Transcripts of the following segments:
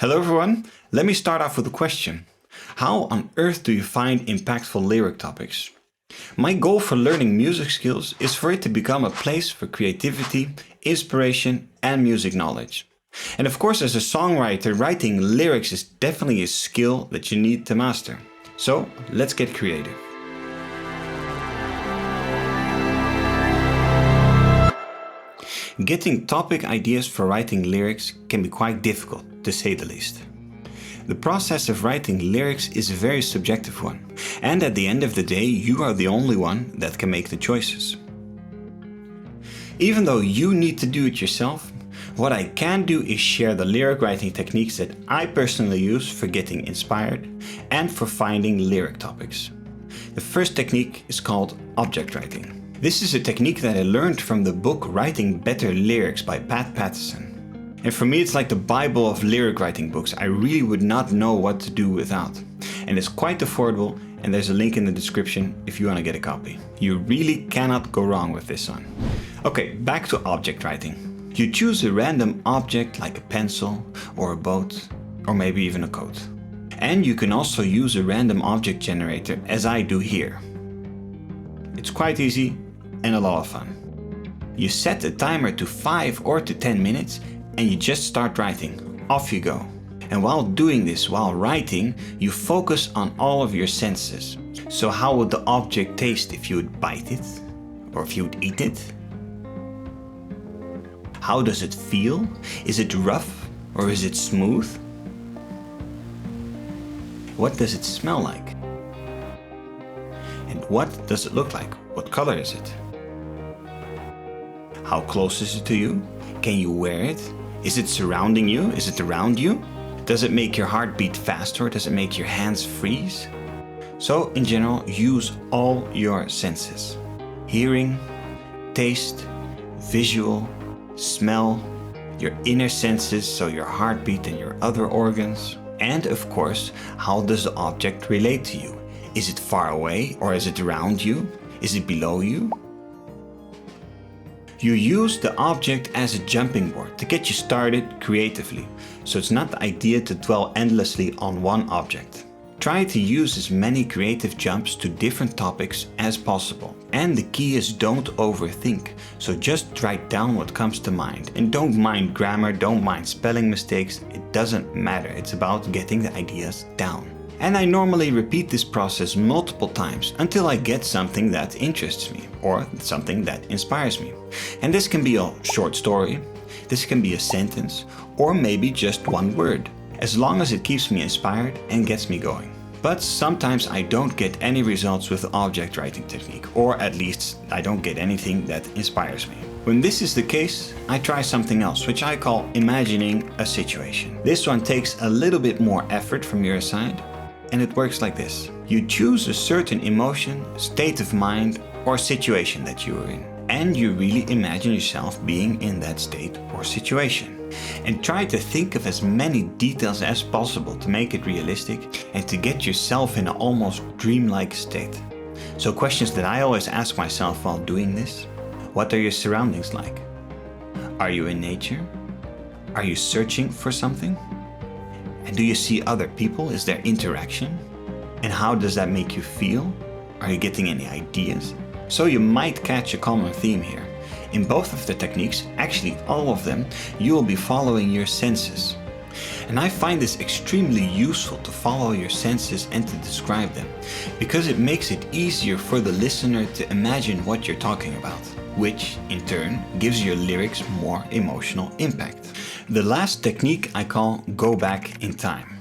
Hello everyone, let me start off with a question. How on earth do you find impactful lyric topics? My goal for learning music skills is for it to become a place for creativity, inspiration and music knowledge. And of course, as a songwriter, writing lyrics is definitely a skill that you need to master. So let's get creative. Getting topic ideas for writing lyrics can be quite difficult, to say the least. The process of writing lyrics is a very subjective one, and at the end of the day, you are the only one that can make the choices. Even though you need to do it yourself, what I can do is share the lyric writing techniques that I personally use for getting inspired and for finding lyric topics. The first technique is called object writing. This is a technique that I learned from the book Writing Better Lyrics by Pat Pattison. And for me, it's like the Bible of lyric writing books. I really would not know what to do without. And it's quite affordable, and there's a link in the description if you want to get a copy. You really cannot go wrong with this one. Okay, back to object writing. You choose a random object like a pencil or a boat or maybe even a coat. And you can also use a random object generator as I do here. It's quite easy and a lot of fun. You set a timer to 5 or to 10 minutes and you just start writing. Off you go. And while doing this, while writing, you focus on all of your senses. So how would the object taste if you would bite it? Or if you would eat it? How does it feel? Is it rough or is it smooth? What does it smell like? And what does it look like? What color is it? How close is it to you? Can you wear it? Is it surrounding you? Is it around you? Does it make your heart beat faster? Does it make your hands freeze? So in general, use all your senses. Hearing, taste, visual, smell, your inner senses, so your heartbeat and your other organs. And of course, how does the object relate to you? Is it far away or is it around you? Is it below you? You use the object as a jumping board to get you started creatively, so it's not the idea to dwell endlessly on one object. Try to use as many creative jumps to different topics as possible. And the key is don't overthink, so just write down what comes to mind. And don't mind grammar, don't mind spelling mistakes, it doesn't matter, it's about getting the ideas down. And I normally repeat this process multiple times until I get something that interests me or something that inspires me. And this can be a short story, this can be a sentence, or maybe just one word, as long as it keeps me inspired and gets me going. But sometimes I don't get any results with the object writing technique, or at least I don't get anything that inspires me. When this is the case, I try something else, which I call imagining a situation. This one takes a little bit more effort from your side. And it works like this. You choose a certain emotion, state of mind or situation that you are in. And you really imagine yourself being in that state or situation. And try to think of as many details as possible to make it realistic and to get yourself in an almost dreamlike state. So questions that I always ask myself while doing this. What are your surroundings like? Are you in nature? Are you searching for something? And do you see other people? Is there interaction? And how does that make you feel? Are you getting any ideas? So you might catch a common theme here. In both of the techniques, actually all of them, you will be following your senses. And I find this extremely useful to follow your senses and to describe them, because it makes it easier for the listener to imagine what you're talking about, which in turn gives your lyrics more emotional impact. The last technique I call go back in time.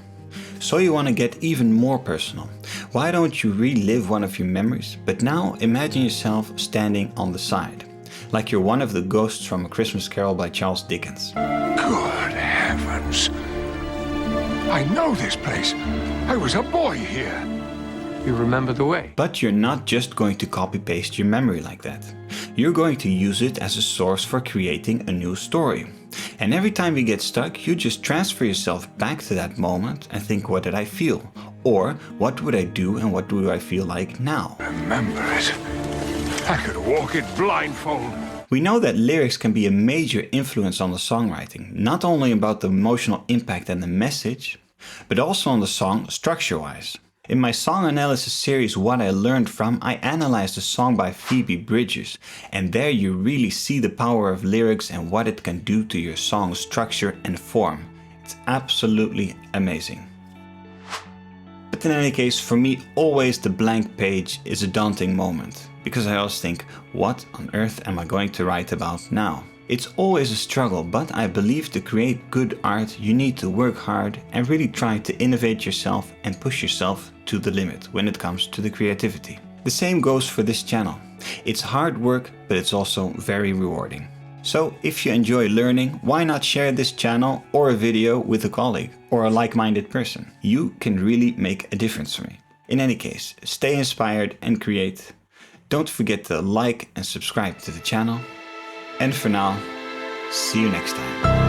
So you want to get even more personal. Why don't you relive one of your memories, but now imagine yourself standing on the side, like you're one of the ghosts from A Christmas Carol by Charles Dickens. Good heavens! I know this place. I was a boy here. You remember the way? But you're not just going to copy-paste your memory like that. You're going to use it as a source for creating a new story. And every time you get stuck, you just transfer yourself back to that moment and think, what did I feel? Or what would I do and what do I feel like now? Remember it. I could walk it blindfold. We know that lyrics can be a major influence on the songwriting, not only about the emotional impact and the message, but also on the song structure-wise. In my song analysis series What I Learned From, I analyzed a song by Phoebe Bridgers, and there you really see the power of lyrics and what it can do to your song's structure and form. It's absolutely amazing. But in any case, for me, always the blank page is a daunting moment, because I always think, what on earth am I going to write about now? It's always a struggle, but I believe to create good art you need to work hard and really try to innovate yourself and push yourself to the limit when it comes to the creativity. The same goes for this channel. It's hard work, but it's also very rewarding. So if you enjoy learning, why not share this channel or a video with a colleague or a like-minded person? You can really make a difference for me. In any case, stay inspired and create. Don't forget to like and subscribe to the channel. And for now, see you next time.